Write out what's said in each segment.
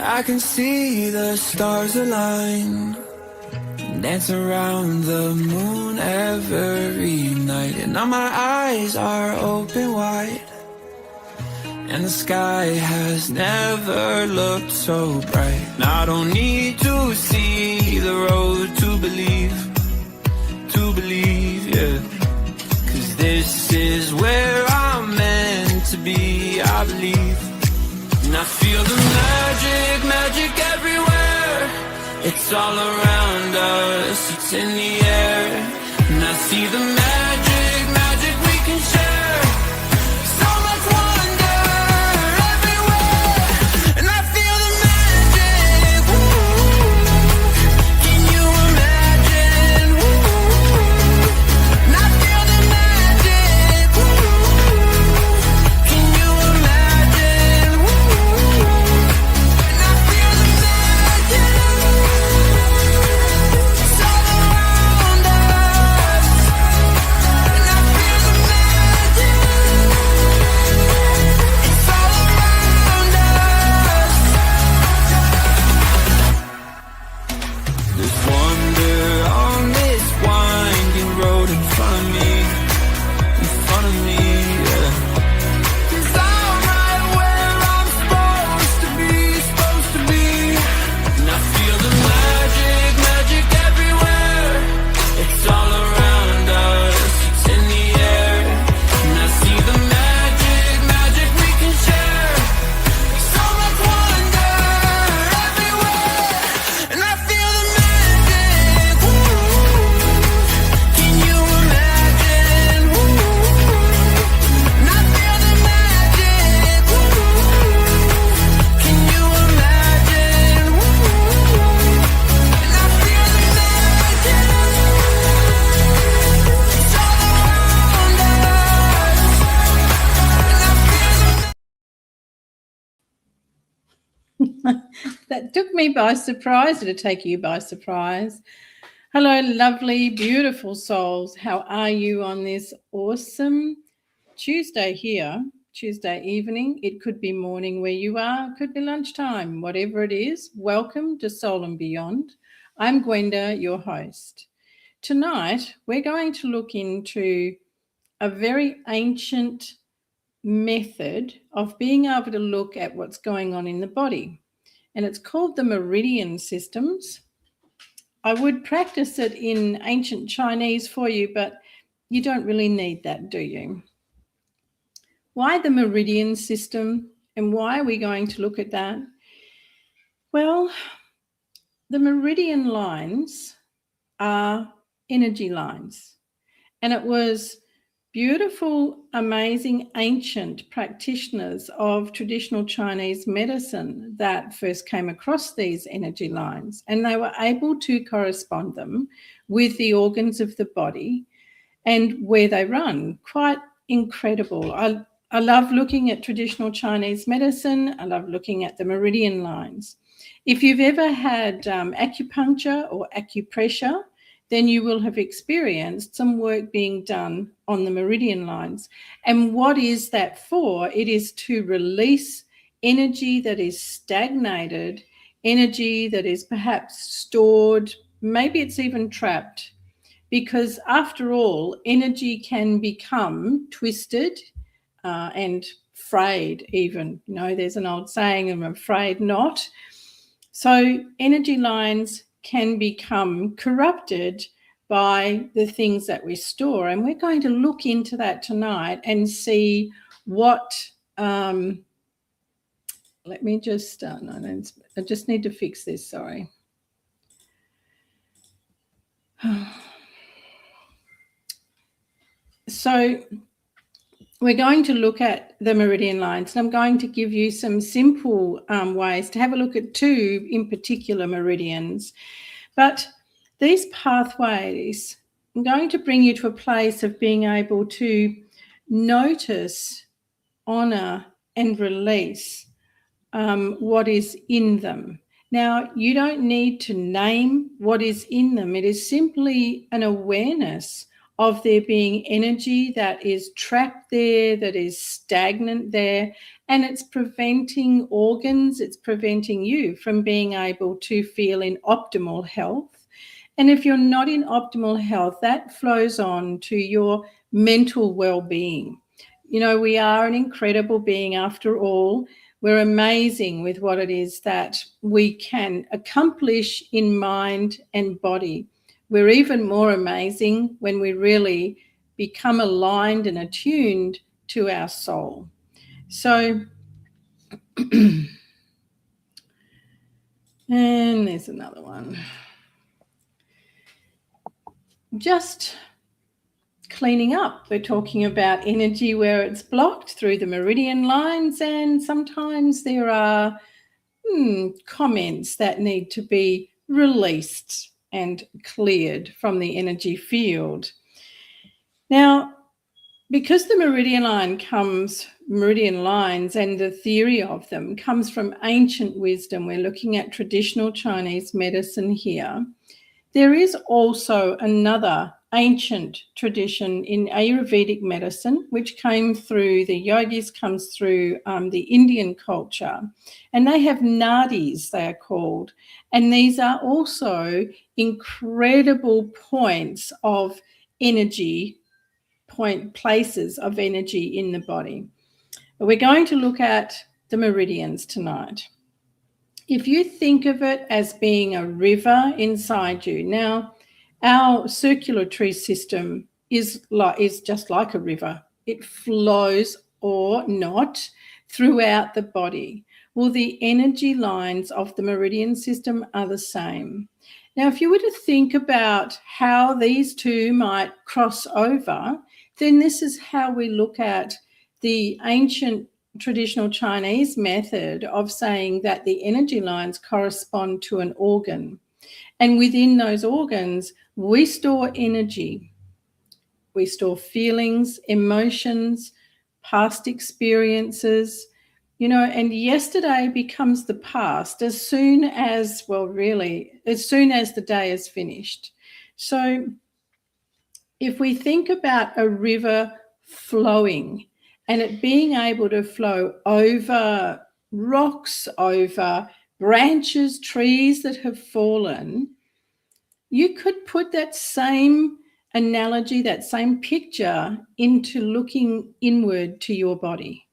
I can see the stars align, dance around the moon every night. And now my eyes are open wide, and the sky has never looked so bright. And I don't need to see the road to believe, yeah. 'Cause this is where I'm meant to be, I believe. And I feel the magic everywhere. It's all around us, it's in the air. And I see the magic we can share. So much wonder everywhere. And I feel the magic, can you imagine? And I feel the magic, can you imagine? And I feel the magic, it's all around us. And I feel the magic, it's all around us. There's wonder on this winding road in front of me, yeah. 'Cause I'm right where I'm supposed to be. And I feel the magic everywhere. It's all around us, it's in the air. And I see the magic we can share. So much wonder everywhere. And I feel the magic, can you imagine? And I feel the magic, can you imagine? And I feel the magic, it's all around us. And I feel the That took me by surprise. It'll take you by surprise. Hello, lovely, beautiful souls. How are you on this awesome Tuesday here, Tuesday evening? It could be morning where you are, could be lunchtime, whatever it is. Welcome to Soul and Beyond. I'm Gwenda, your host. Tonight, we're going to look into a very ancient method of being able to look at what's going on in the body. And it's called the Meridian systems. I would practice it in ancient Chinese for you, but you don't really need that, do you? Why the Meridian system, and why are we going to look at that? Well, the meridian lines are energy lines, and it was beautiful, amazing, ancient practitioners of traditional Chinese medicine that first came across these energy lines, and they were able to correspond them with the organs of the body and where they run. Quite incredible. I love looking at traditional Chinese medicine. I love looking at the meridian lines. If you've ever had acupuncture or acupressure, then you will have experienced some work being done on the meridian lines. And what is that for? It is to release energy that is stagnated, energy that is perhaps stored, maybe it's even trapped. Because after all, energy can become twisted and frayed even. You know, there's an old saying, I'm afraid not. So energy lines can become corrupted by the things that we store. And we're going to look into that tonight and see what, let me just, no, I just need to fix this, sorry. So we're going to look at the meridian lines, and I'm going to give you some simple ways to have a look at two in particular meridians. But these pathways, I'm going to bring you to a place of being able to notice, honor, and release what is in them. Now, you don't need to name what is in them. It is simply an awareness of there being energy that is trapped there, that is stagnant there, and it's preventing organs, it's preventing you from being able to feel in optimal health. And if you're not in optimal health, that flows on to your mental well-being. You know, we are an incredible being after all. We're amazing with what it is that we can accomplish in mind and body. We're even more amazing when we really become aligned and attuned to our soul. So, and there's another one. Just cleaning up. We're talking about energy where it's blocked through the meridian lines, and sometimes there are comments that need to be released and cleared from the energy field. Now, because the meridian lines and the theory of them comes from ancient wisdom, we're looking at traditional Chinese medicine here. There is also another ancient tradition in Ayurvedic medicine, which came through the yogis, comes through the Indian culture, and they have nadis, they are called, and these are also incredible points of energy, places of energy in the body. But we're going to look at the meridians tonight. If you think of it as being a river inside you, now our circulatory system is just like a river. It flows or not throughout the body. Well, the energy lines of the meridian system are the same. Now, if you were to think about how these two might cross over, then this is how we look at the ancient traditional Chinese method of saying that the energy lines correspond to an organ. And within those organs, we store energy. We store feelings, emotions, past experiences, you know, and yesterday becomes the past as soon as the day is finished. So if we think about a river flowing and it being able to flow over rocks, over branches, trees that have fallen, you could put that same analogy, that same picture into looking inward to your body.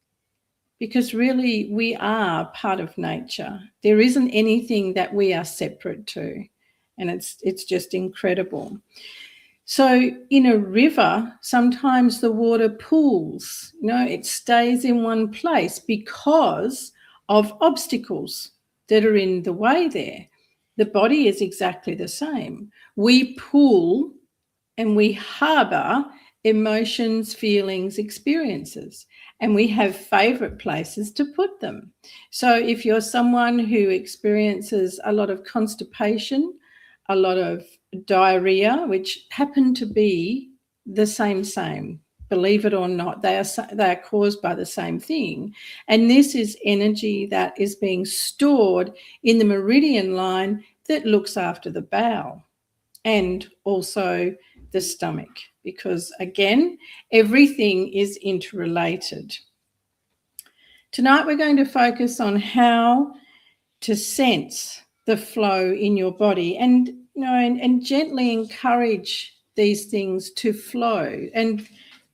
Because really we are part of nature. There isn't anything that we are separate to. And it's just incredible. So in a river, sometimes the water pools, you know, it stays in one place because of obstacles that are in the way there. The body is exactly the same. We pool and we harbor emotions, feelings, experiences, and we have favorite places to put them. So if you're someone who experiences a lot of constipation, a lot of diarrhea, which happen to be the same, believe it or not, they are caused by the same thing. And this is energy that is being stored in the meridian line that looks after the bowel and also the stomach, because again, everything is interrelated. Tonight we're going to focus on how to sense the flow in your body and, you know, and gently encourage these things to flow. And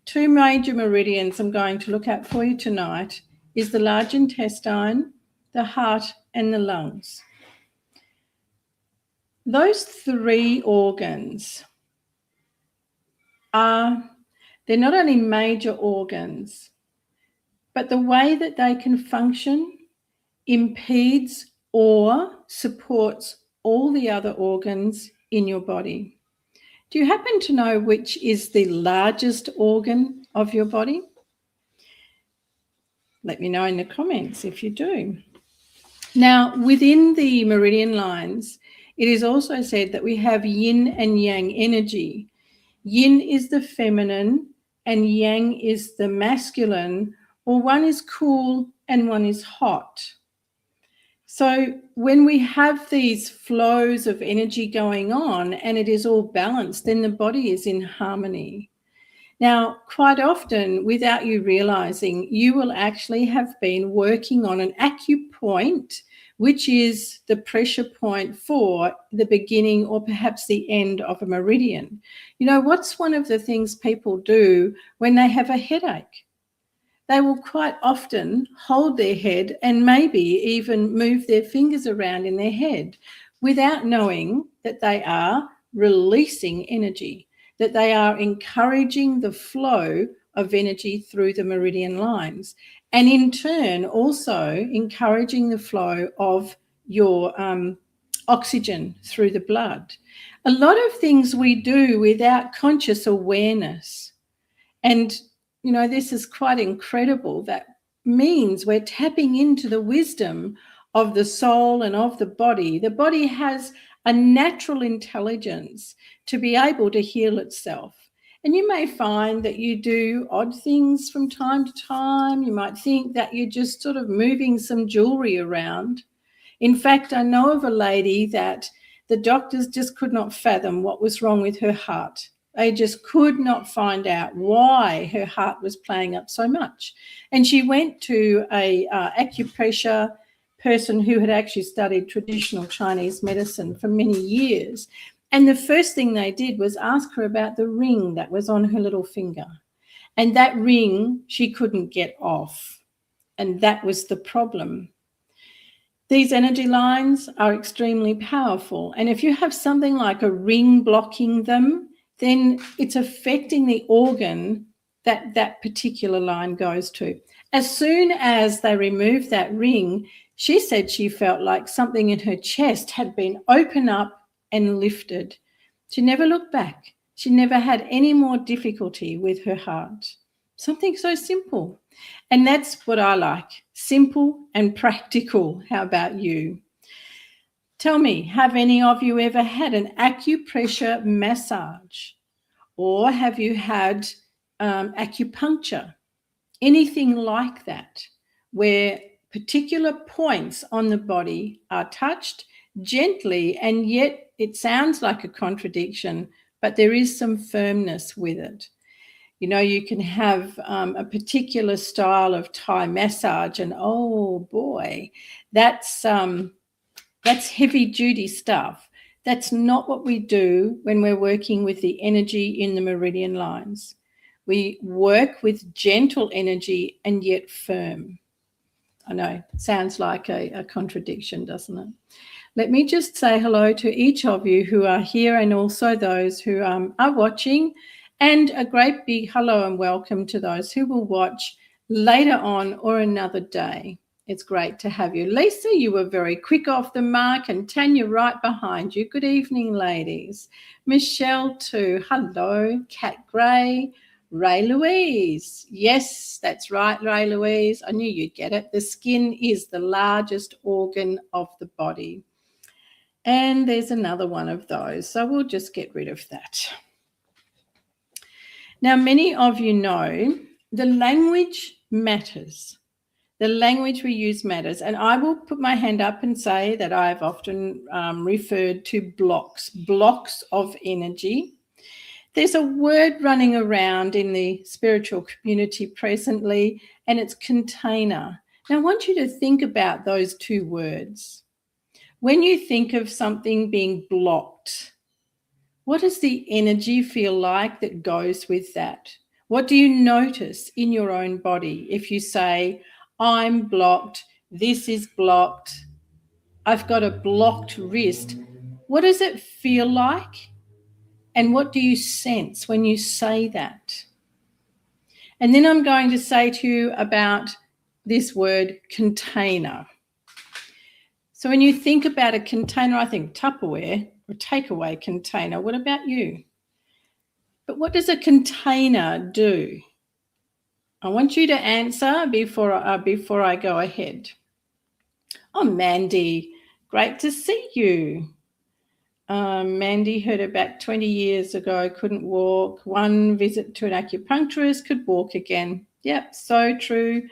two major meridians I'm going to look at for you tonight is the large intestine, the heart, and the lungs. Those three organs they're not only major organs, but the way that they can function impedes or supports all the other organs in your body. Do you happen to know which is the largest organ of your body? Let me know in the comments if you do. Now, within the meridian lines, it is also said that we have yin and yang energy. Yin is the feminine and yang is the masculine, or one is cool and one is hot. So when we have these flows of energy going on and it is all balanced, then the body is in harmony. Now, quite often, without you realizing, you will actually have been working on an acupoint, which is the pressure point for the beginning or perhaps the end of a meridian. You know, what's one of the things people do when they have a headache? They will quite often hold their head and maybe even move their fingers around in their head without knowing that they are releasing energy, that they are encouraging the flow of energy through the meridian lines, and in turn also encouraging the flow of your oxygen through the blood. A lot of things we do without conscious awareness. And, you know, this is quite incredible. That means we're tapping into the wisdom of the soul and of the body. The body has a natural intelligence to be able to heal itself. And you may find that you do odd things from time to time. You might think that you're just sort of moving some jewelry around. In fact, I know of a lady that the doctors just could not fathom what was wrong with her heart. They just could not find out why her heart was playing up so much. And she went to a acupressure person who had actually studied traditional Chinese medicine for many years. And the first thing they did was ask her about the ring that was on her little finger. And that ring she couldn't get off. And that was the problem. These energy lines are extremely powerful. And if you have something like a ring blocking them, then it's affecting the organ that that particular line goes to. As soon as they removed that ring, she said she felt like something in her chest had been opened up and lifted. She never looked back. She never had any more difficulty with her heart. Something so simple. And that's what I like, simple and practical. How about you? Tell me, have any of you ever had an acupressure massage? Or have you had acupuncture? Anything like that, where particular points on the body are touched gently, and yet it sounds like a contradiction, but there is some firmness with it. You know, you can have a particular style of Thai massage, and oh boy, that's heavy duty stuff. That's not what we do when we're working with the energy in the meridian lines. We work with gentle energy and yet firm. I know, it sounds like a contradiction, doesn't it? Let me just say hello to each of you who are here and also those who are watching, and a great big hello and welcome to those who will watch later on or another day. It's great to have you. Lisa, you were very quick off the mark, and Tanya right behind you. Good evening, ladies. Michelle too. Hello. Kat Gray. Ray Louise. Yes, that's right, Ray Louise. I knew you'd get it. The skin is the largest organ of the body. And there's another one of those. So we'll just get rid of that. Now, many of you know the language matters. The language we use matters. And I will put my hand up and say that I've often referred to blocks of energy. There's a word running around in the spiritual community presently, and it's container. Now, I want you to think about those two words. When you think of something being blocked, what does the energy feel like that goes with that? What do you notice in your own body if you say, I'm blocked, this is blocked, I've got a blocked wrist? What does it feel like? And what do you sense when you say that? And then I'm going to say to you about this word container. So when you think about a container, I think Tupperware or takeaway container. What about you? But what does a container do? I want you to answer before I go ahead. Oh, Mandy, great to see you. Mandy heard her back 20 years ago, couldn't walk. One visit to an acupuncturist, could walk again. Yep, so true.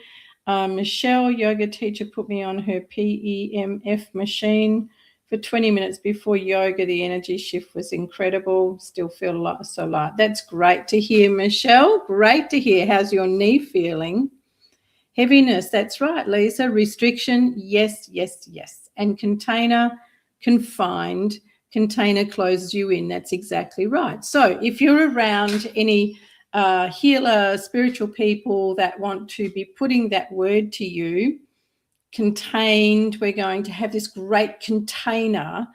Michelle, yoga teacher, put me on her PEMF machine for 20 minutes before yoga. The energy shift was incredible. Still feel so light. That's great to hear, Michelle. Great to hear. How's your knee feeling? Heaviness, that's right, Lisa. Restriction, yes, yes, yes. And container, confined. Container closes you in. That's exactly right. So if you're around any healer, spiritual people that want to be putting that word to you, contained, we're going to have this great container.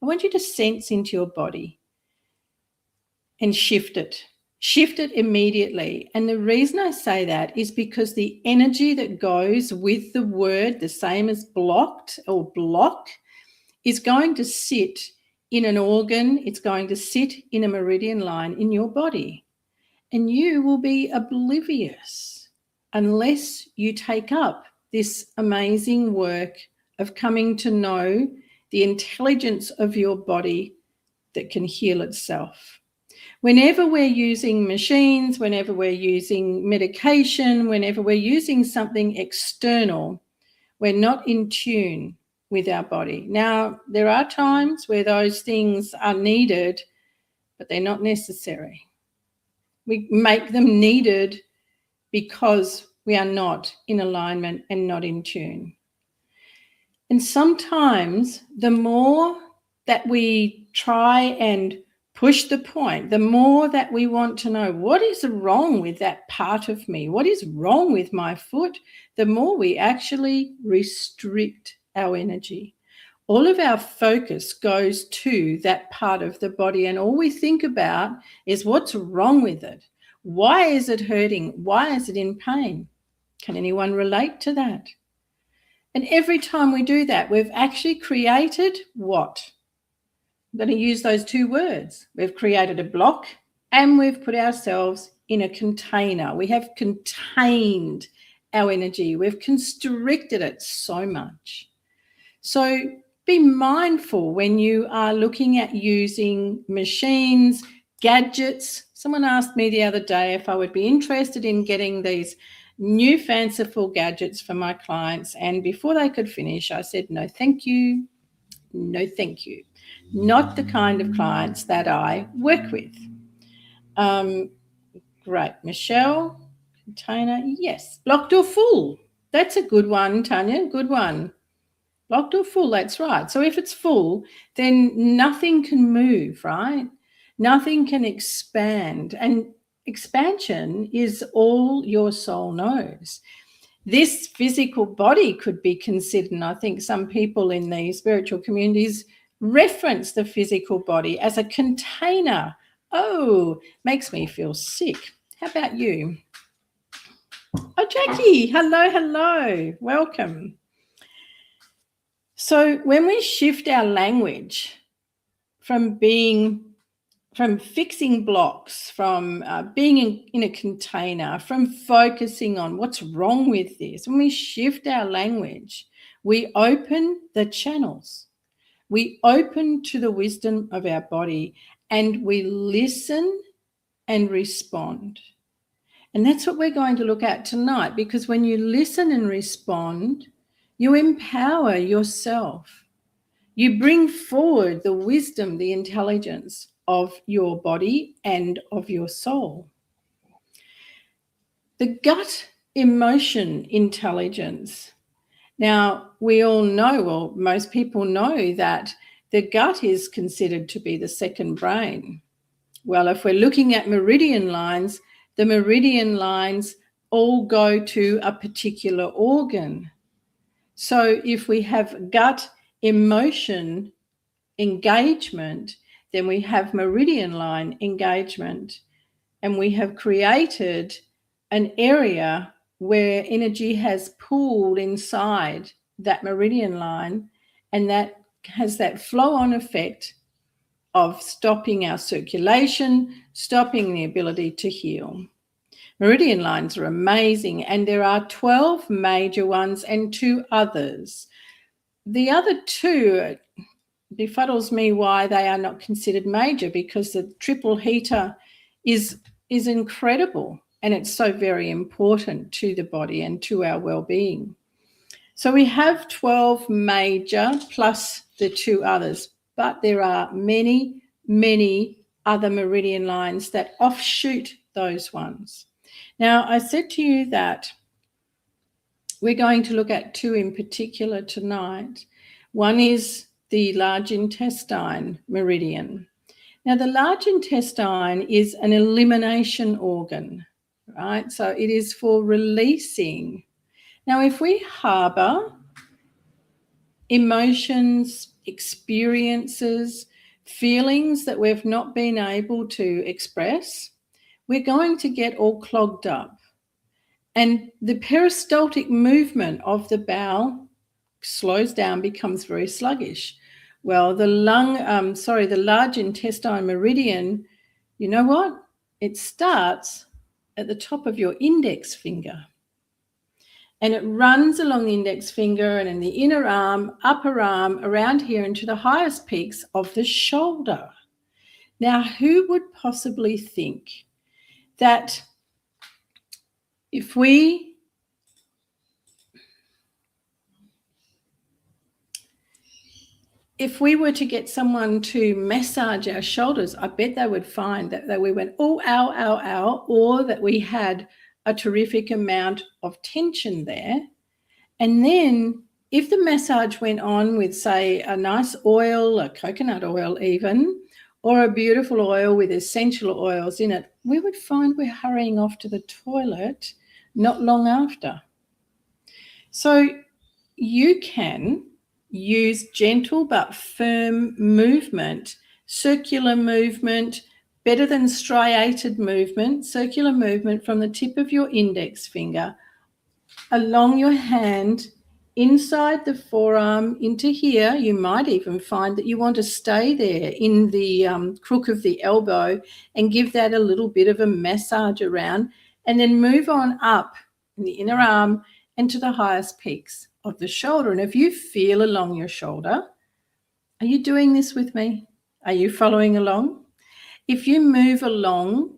I want you to sense into your body and shift it. Shift it immediately. And the reason I say that is because the energy that goes with the word, the same as blocked or block, is going to sit in an organ. It's going to sit in a meridian line in your body. And you will be oblivious unless you take up this amazing work of coming to know the intelligence of your body that can heal itself. Whenever we're using machines, whenever we're using medication, whenever we're using something external, we're not in tune with our body. Now, there are times where those things are needed, but they're not necessary. We make them needed because we are not in alignment and not in tune. And sometimes the more that we try and push the point, the more that we want to know what is wrong with that part of me, what is wrong with my foot, the more we actually restrict our energy. All of our focus goes to that part of the body, and all we think about is what's wrong with it. Why is it hurting? Why is it in pain? Can anyone relate to that? And every time we do that, we've actually created what? I'm going to use those two words. We've created a block and we've put ourselves in a container. We have contained our energy. We've constricted it so much. So be mindful when you are looking at using machines, gadgets. Someone asked me the other day if I would be interested in getting these new fanciful gadgets for my clients. And before they could finish, I said, no, thank you. No, thank you. Not the kind of clients that I work with. Great. Michelle, container, yes. Blocked or full. That's a good one, Tanya, good one. Blocked or full, that's right. So if it's full, then nothing can move, right? Nothing can expand. And expansion is all your soul knows. This physical body could be considered, and I think some people in the spiritual communities reference the physical body as a container. Oh, makes me feel sick. How about you? Oh, Jackie, hello, hello. Welcome. So when we shift our language from fixing blocks, from being in a container, from focusing on what's wrong with this, when we shift our language, we open the channels. We open to the wisdom of our body and we listen and respond. And that's what we're going to look at tonight, because when you listen and respond, you empower yourself. You bring forward the wisdom, the intelligence of your body and of your soul. The gut emotion intelligence. Now, we all know, well, most people know that the gut is considered to be the second brain. Well, if we're looking at meridian lines, the meridian lines all go to a particular organ. So if we have gut emotion engagement, then we have meridian line engagement, and we have created an area where energy has pooled inside that meridian line, and that has that flow-on effect of stopping our circulation, stopping the ability to heal. Meridian lines are amazing, and there are 12 major ones and 2 others. The other 2 befuddles me why they are not considered major, because the triple heater is incredible, And it's so very important to the body and to our well-being. So we have 12 major plus the 2 others, but there are many, many other meridian lines that offshoot those ones. Now, I said to you that we're going to look at 2 in particular tonight. One is the large intestine meridian. Now, the large intestine is an elimination organ, right? So it is for releasing. Now, if we harbor emotions, experiences, feelings that we've not been able to express, we're going to get all clogged up. And the peristaltic movement of the bowel slows down, becomes very sluggish. Well, the large intestine meridian, you know what? It starts at the top of your index finger. And it runs along the index finger and in the inner arm, upper arm, around here into the highest peaks of the shoulder. Now, who would possibly think that if we were to get someone to massage our shoulders, I bet they would find that we went, oh, ow, ow, ow, or that we had a terrific amount of tension there. And then if the massage went on with, say, a nice oil, a coconut oil even, or a beautiful oil with essential oils in it, we would find we're hurrying off to the toilet not long after. So you can use gentle but firm movement, circular movement, better than striated movement, circular movement from the tip of your index finger along your hand, inside the forearm, into here. You might even find that you want to stay there in the crook of the elbow and give that a little bit of a massage around, and then move on up in the inner arm and to the highest peaks of the shoulder. And if you feel along your shoulder, are you doing this with me? Are you following along? If you move along,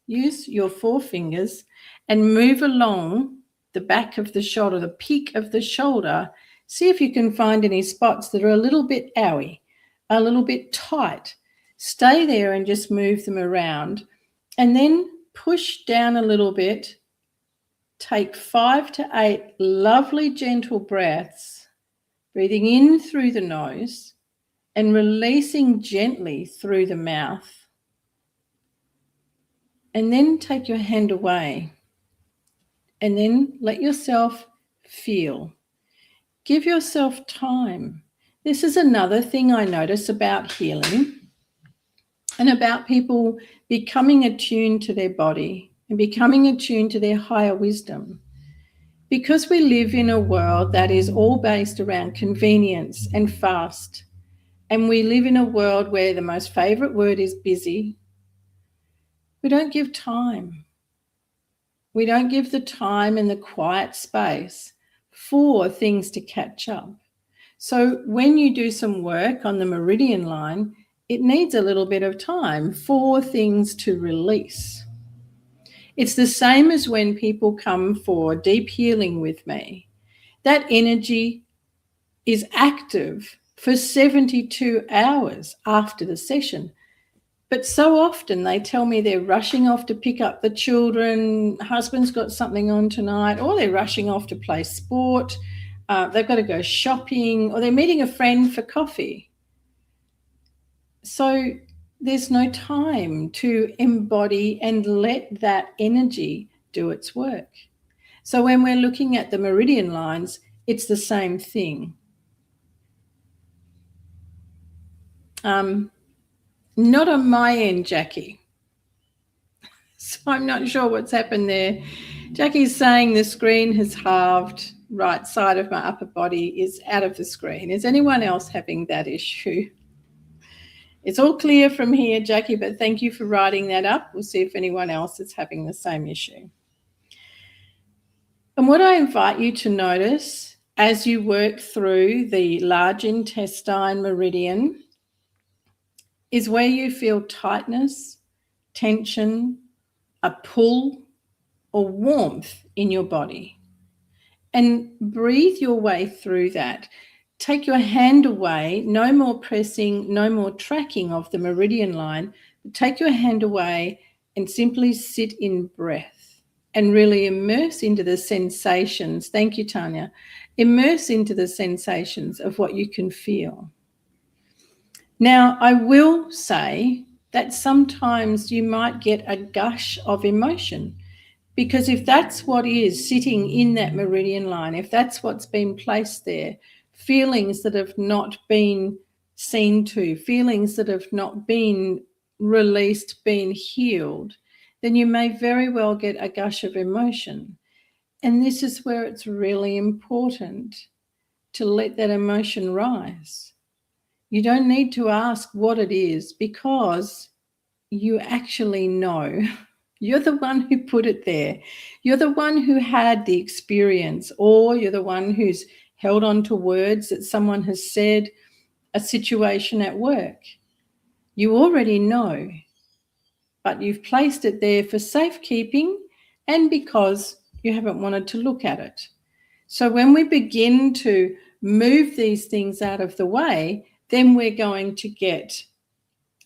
use your 4 fingers and move along the back of the shoulder, the peak of the shoulder. See if you can find any spots that are a little bit owy, a little bit tight. Stay there and just move them around. And then push down a little bit. Take 5 to 8 lovely gentle breaths, breathing in through the nose and releasing gently through the mouth. And then take your hand away. And then let yourself feel. Give yourself time. This is another thing I notice about healing and about people becoming attuned to their body and becoming attuned to their higher wisdom. Because we live in a world that is all based around convenience and fast, and we live in a world where the most favorite word is busy, we don't give time. We don't give the time and the quiet space for things to catch up. So when you do some work on the meridian line, it needs a little bit of time for things to release. It's the same as when people come for deep healing with me. That energy is active for 72 hours after the session. But so often they tell me they're rushing off to pick up the children, husband's got something on tonight, or they're rushing off to play sport, they've got to go shopping, or they're meeting a friend for coffee. So there's no time to embody and let that energy do its work. So when we're looking at the meridian lines, it's the same thing. Not on my end, Jackie. So I'm not sure what's happened there. Jackie's saying the screen has halved. Right side of my upper body is out of the screen. Is anyone else having that issue? It's all clear from here, Jackie, but thank you for writing that up. We'll see if anyone else is having the same issue. And what I invite you to notice as you work through the large intestine meridian is where you feel tightness, tension, a pull, or warmth in your body. And breathe your way through that. Take your hand away, no more pressing, no more tracking of the meridian line. Take your hand away and simply sit in breath and really immerse into the sensations. Thank you, Tanya. Immerse into the sensations of what you can feel. Now, I will say that sometimes you might get a gush of emotion. Because if that's what is sitting in that meridian line, if that's what's been placed there, feelings that have not been seen to, feelings that have not been released, been healed, then you may very well get a gush of emotion. And this is where it's really important to let that emotion rise. You don't need to ask what it is because you actually know. You're the one who put it there. You're the one who had the experience, or you're the one who's held on to words that someone has said, a situation at work. You already know, but you've placed it there for safekeeping and because you haven't wanted to look at it. So when we begin to move these things out of the way, then we're going to get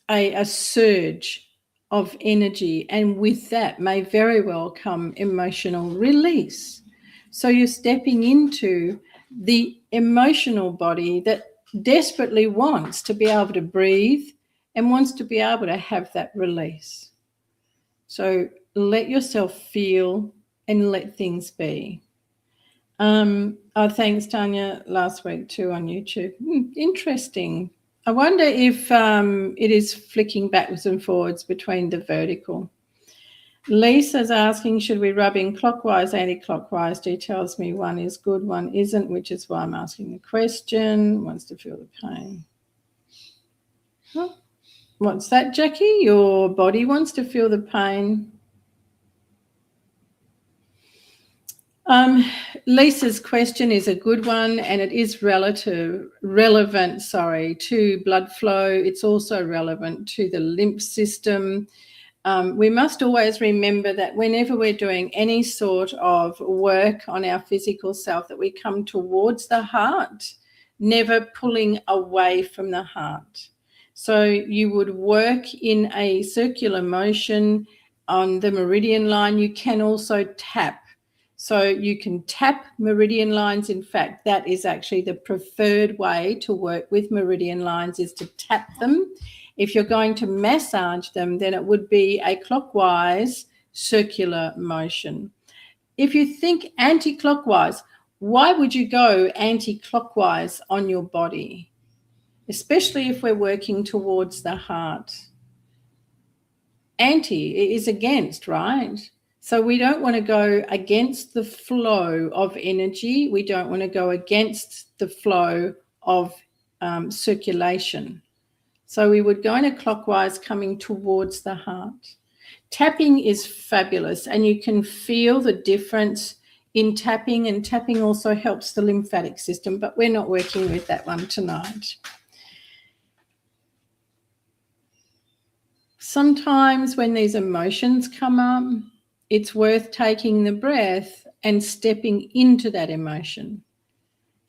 a surge of energy, and with that may very well come emotional release. So you're stepping into the emotional body that desperately wants to be able to breathe and wants to be able to have that release. So let yourself feel and let things be. Thanks, Tanya, last week too on YouTube. Interesting. I wonder if it is flicking backwards and forwards between the vertical. Lisa's asking, should we rub in clockwise, anti-clockwise? She tells me one is good, one isn't, which is why I'm asking the question. Wants to feel the pain. Huh? What's that, Jackie? Your body wants to feel the pain. Lisa's question is a good one, and it is relevant to blood flow. It's also relevant to the lymph system. We must always remember that whenever we're doing any sort of work on our physical self, that we come towards the heart, never pulling away from the heart. So you would work in a circular motion on the meridian line. You can also tap. So you can tap meridian lines. In fact, that is actually the preferred way to work with meridian lines, is to tap them. If you're going to massage them, then it would be a clockwise circular motion. If you think anti-clockwise, why would you go anti-clockwise on your body? Especially if we're working towards the heart. Anti is against, right? So we don't want to go against the flow of energy. We don't want to go against the flow of circulation. So we would go in a clockwise coming towards the heart. Tapping is fabulous, and you can feel the difference in tapping, and tapping also helps the lymphatic system, but we're not working with that one tonight. Sometimes when these emotions come up, it's worth taking the breath and stepping into that emotion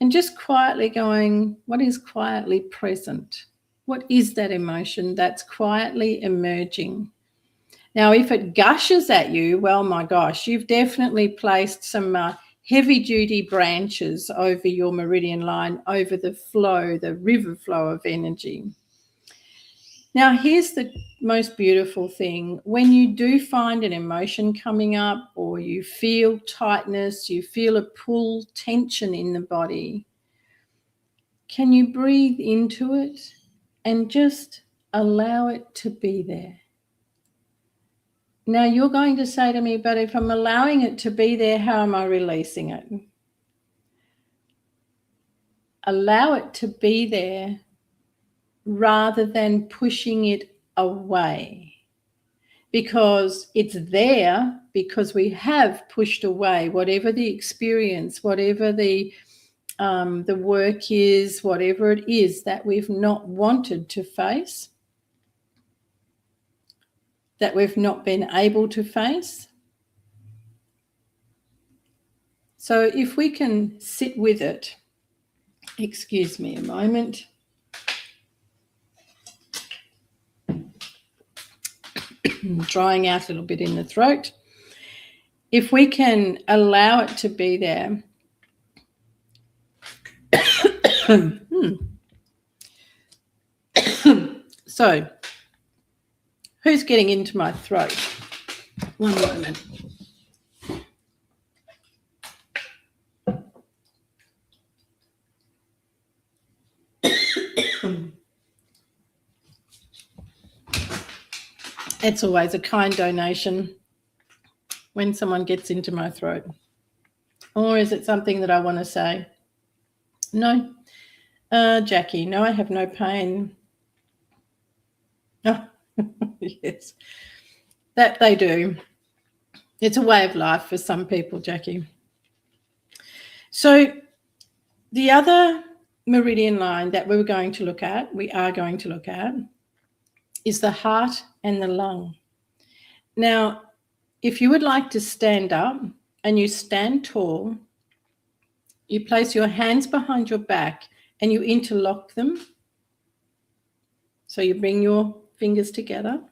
and just quietly going, what is quietly present? What is that emotion that's quietly emerging? Now, if it gushes at you, well, my gosh, you've definitely placed some heavy-duty branches over your meridian line, over the flow, the river flow of energy. Now, here's the most beautiful thing. When you do find an emotion coming up, or you feel tightness, you feel a pull, tension in the body, can you breathe into it and just allow it to be there? Now, you're going to say to me, but if I'm allowing it to be there, how am I releasing it? Allow it to be there rather than pushing it away, because it's there because we have pushed away whatever the experience, whatever the work is, whatever it is that we've not wanted to face, that we've not been able to face. So if we can sit with it, excuse me a moment. Drying out a little bit in the throat. If we can allow it to be there. So, who's getting into my throat? One moment. It's always a kind donation when someone gets into my throat. Or is it something that I want to say? No. Jackie, no, I have no pain. Oh, yes. That they do. It's a way of life for some people, Jackie. So the other meridian line that we are going to look at, is the heart and the lung. Now, if you would like to stand up and you stand tall, you place your hands behind your back and you interlock them. So you bring your fingers together.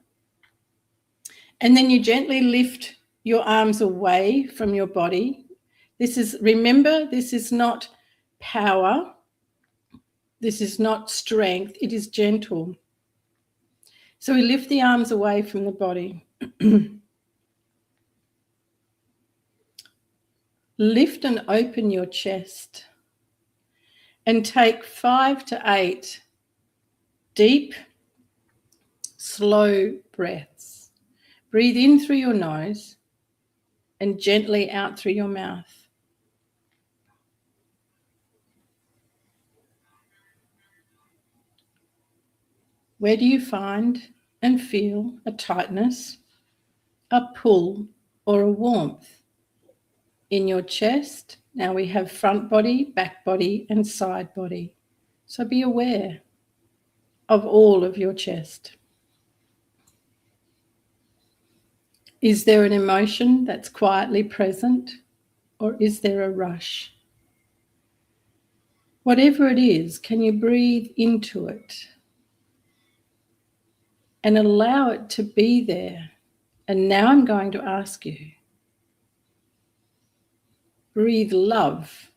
And then you gently lift your arms away from your body. Remember, this is not power. This is not strength. It is gentle. So we lift the arms away from the body. Lift and open your chest and take 5 to 8 deep, slow breaths. Breathe in through your nose and gently out through your mouth. Where do you find and feel a tightness, a pull, or a warmth? In your chest, now we have front body, back body, and side body. So be aware of all of your chest. Is there an emotion that's quietly present, or is there a rush? Whatever it is, can you breathe into it and allow it to be there? And now I'm going to ask you, breathe love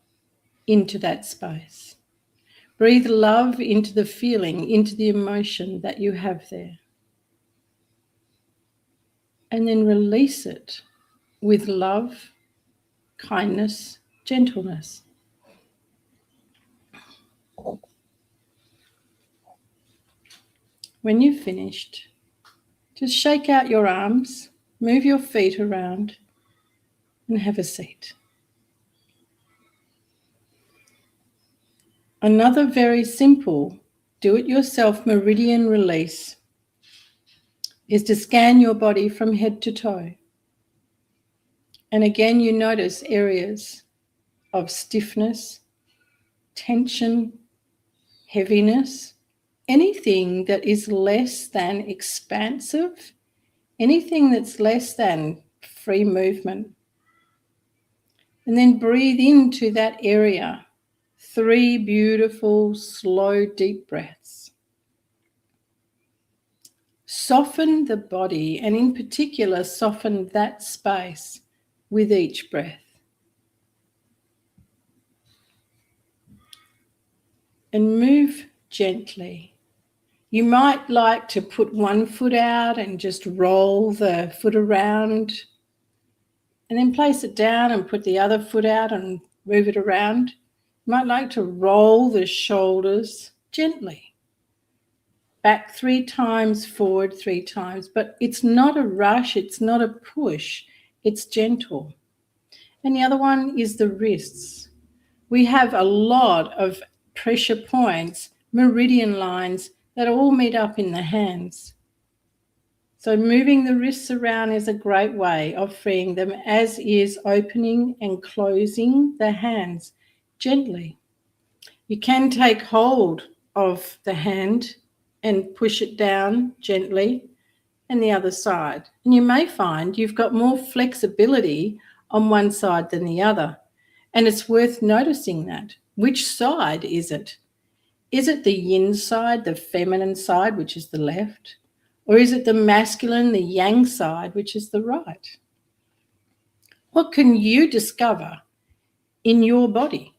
into that space. Breathe love into the feeling, into the emotion that you have there. And then release it with love, kindness, gentleness. When you've finished, just shake out your arms, move your feet around, and have a seat. Another very simple do-it-yourself meridian release is to scan your body from head to toe. And again, you notice areas of stiffness, tension, heaviness, anything that is less than expansive, anything that's less than free movement. And then breathe into that area. 3 beautiful, slow, deep breaths. Soften the body, and in particular, soften that space with each breath. And move gently. You might like to put one foot out and just roll the foot around, and then place it down and put the other foot out and move it around. You might like to roll the shoulders gently. Back 3 times, forward 3 times. But it's not a rush, it's not a push, it's gentle. And the other one is the wrists. We have a lot of pressure points, meridian lines that all meet up in the hands. So moving the wrists around is a great way of freeing them, as is opening and closing the hands gently. You can take hold of the hand and push it down gently, and the other side. And you may find you've got more flexibility on one side than the other. And it's worth noticing that. Which side is it? Is it the yin side, the feminine side, which is the left? Or is it the masculine, the yang side, which is the right? What can you discover in your body?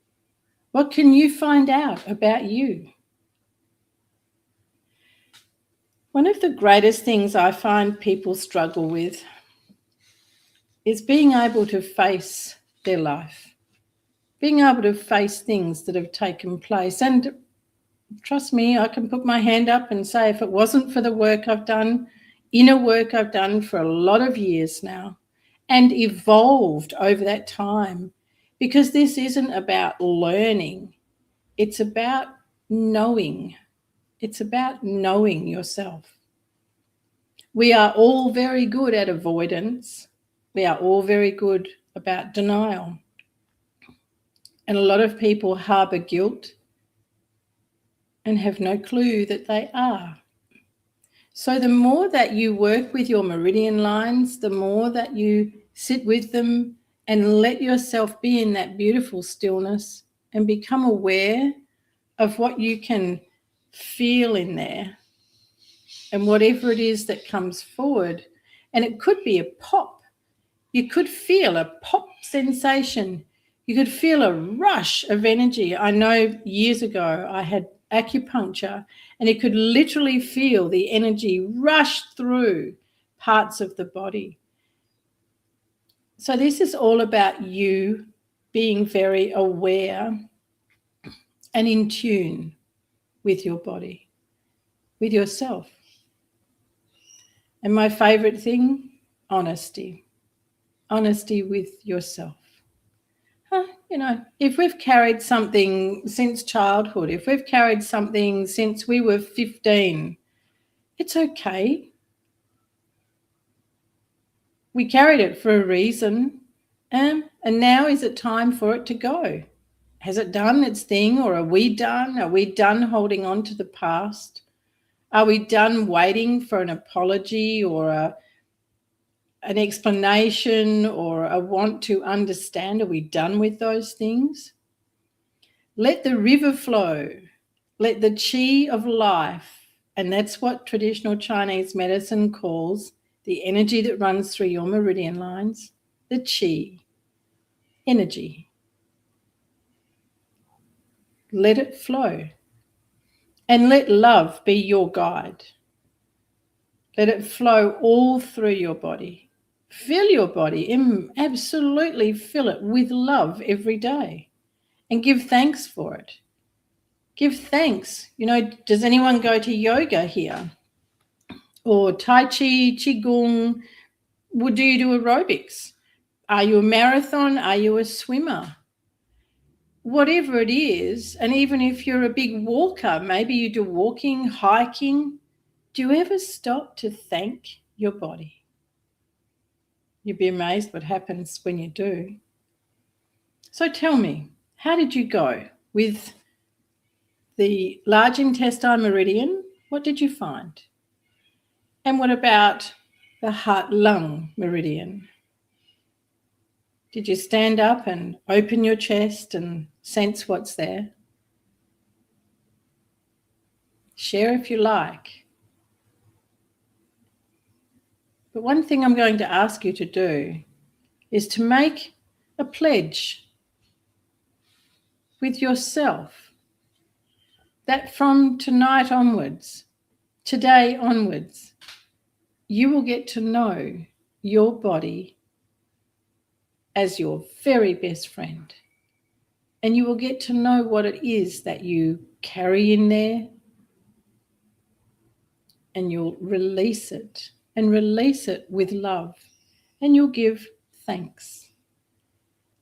What can you find out about you? One of the greatest things I find people struggle with is being able to face their life, being able to face things that have taken place. And trust me, I can put my hand up and say if it wasn't for the work I've done, inner work I've done for a lot of years now and evolved over that time, because this isn't about learning, it's about knowing. It's about knowing yourself. We are all very good at avoidance. We are all very good about denial. And a lot of people harbour guilt and have no clue that they are. So the more that you work with your meridian lines, the more that you sit with them and let yourself be in that beautiful stillness and become aware of what you can feel in there and whatever it is that comes forward. And it could be a pop. You could feel a pop sensation. You could feel a rush of energy. I know years ago I had acupuncture and you could literally feel the energy rush through parts of the body. So this is all about you being very aware and in tune with your body, with yourself. And my favorite thing, honesty. Honesty with yourself. If we've carried something since childhood, if we've carried something since we were 15, it's okay. We carried it for a reason. And now is it time for it to go? Has it done its thing, or are we done? Are we done holding on to the past? Are we done waiting for an apology or an explanation or a want to understand? Are we done with those things? Let the river flow. Let the chi of life, and that's what traditional Chinese medicine calls the energy that runs through your meridian lines, the chi energy. Let it flow. And let love be your guide. Let it flow all through your body. Fill your body, absolutely fill it with love every day, and give thanks for it. Give thanks. Does anyone go to yoga here? Or Tai Chi, Qigong? Do you do aerobics? Are you a marathon? Are you a swimmer? Whatever it is, and even if you're a big walker, maybe you do walking, hiking, do you ever stop to thank your body? You'd be amazed what happens when you do. So tell me, how did you go with the large intestine meridian? What did you find? And what about the heart-lung meridian? Did you stand up and open your chest and sense what's there? Share if you like. But one thing I'm going to ask you to do is to make a pledge with yourself that from tonight onwards, today onwards, you will get to know your body as your very best friend. And you will get to know what it is that you carry in there, and you'll release it, and release it with love, and you'll give thanks.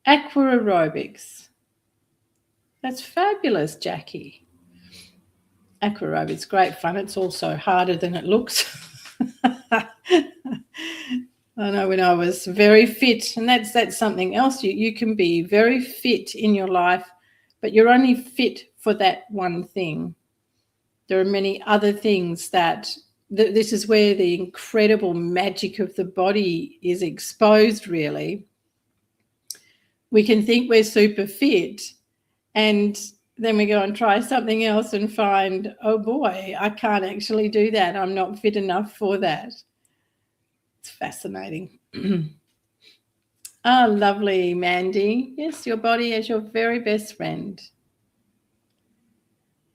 Aqua aerobics. That's fabulous, Jackie. Aqua aerobics, great fun. It's also harder than it looks. I know when I was very fit, and that's something else. You can be very fit in your life, but you're only fit for that one thing. There are many other things that this is where the incredible magic of the body is exposed, really. we can think we're super fit, and then we go and try something else and find, oh boy, I can't actually do that. I'm not fit enough for that. It's fascinating. Ah, lovely, Mandy. Yes, your body as your very best friend.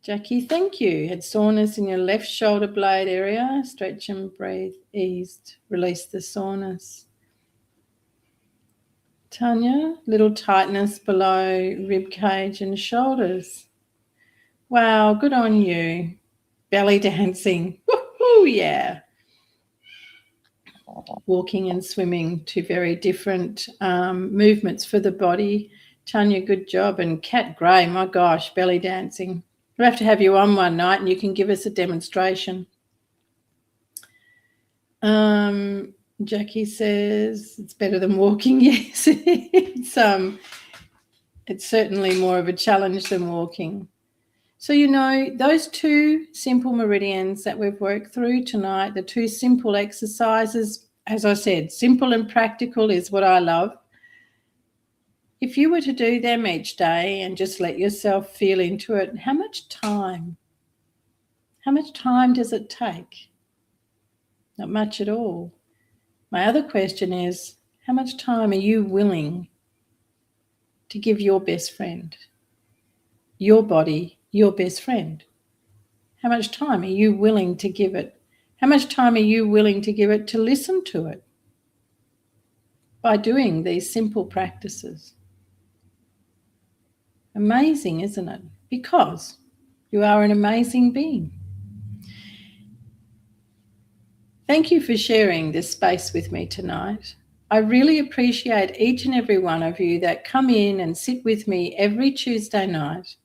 Jackie, thank you. Had soreness in your left shoulder blade area. Stretch and breathe, eased, release the soreness. Tanya, little tightness below rib cage and shoulders. Wow, good on you. Belly dancing. Woohoo, yeah. Walking and swimming, two very different movements for the body. Tanya, good job. And Kat Gray, my gosh, belly dancing. We'll have to have you on one night and you can give us a demonstration. Jackie says it's better than walking. Yes, it's certainly more of a challenge than walking. So, you know, those two simple meridians that we've worked through tonight, the two simple exercises, as I said, simple and practical is what I love. If you were to do them each day and just let yourself feel into it, how much time does it take? Not much at all. My other question is, how much time are you willing to give your best friend, your body, your best friend? How much time are you willing to give it? How much time are you willing to give it to listen to it by doing these simple practices? Amazing, isn't it? Because you are an amazing being. Thank you for sharing this space with me tonight. I really appreciate each and every one of you that come in and sit with me every Tuesday night.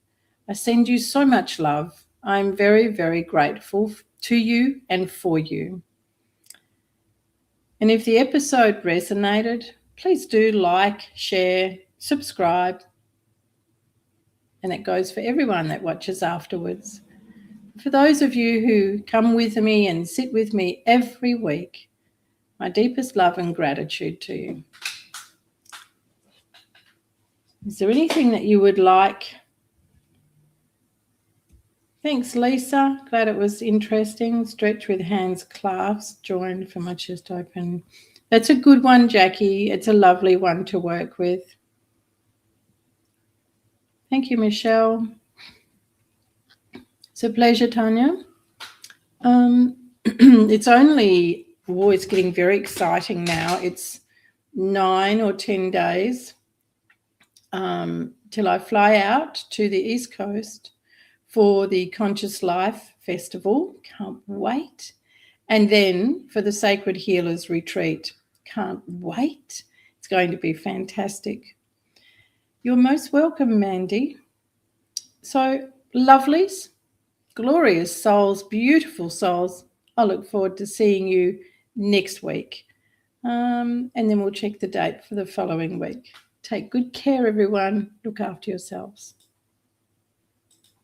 I send you so much love. I'm very, very grateful to you and for you. And if the episode resonated, please do like, share, subscribe. And it goes for everyone that watches afterwards. For those of you who come with me and sit with me every week, my deepest love and gratitude to you. Is there anything that you would like? Thanks, Lisa. Glad it was interesting. Stretch with hands clasped, joined for my chest open. That's a good one, Jackie. It's a lovely one to work with. Thank you, Michelle. It's a pleasure, Tanya. It's getting very exciting now. It's 9 or 10 days till I fly out to the East Coast for the Conscious Life Festival. Can't wait. And then for the Sacred Healers Retreat. Can't wait. It's going to be fantastic. You're most welcome, Mandy. So, lovelies, glorious souls, beautiful souls. I look forward to seeing you next week. And then we'll check the date for the following week. Take good care, everyone. Look after yourselves.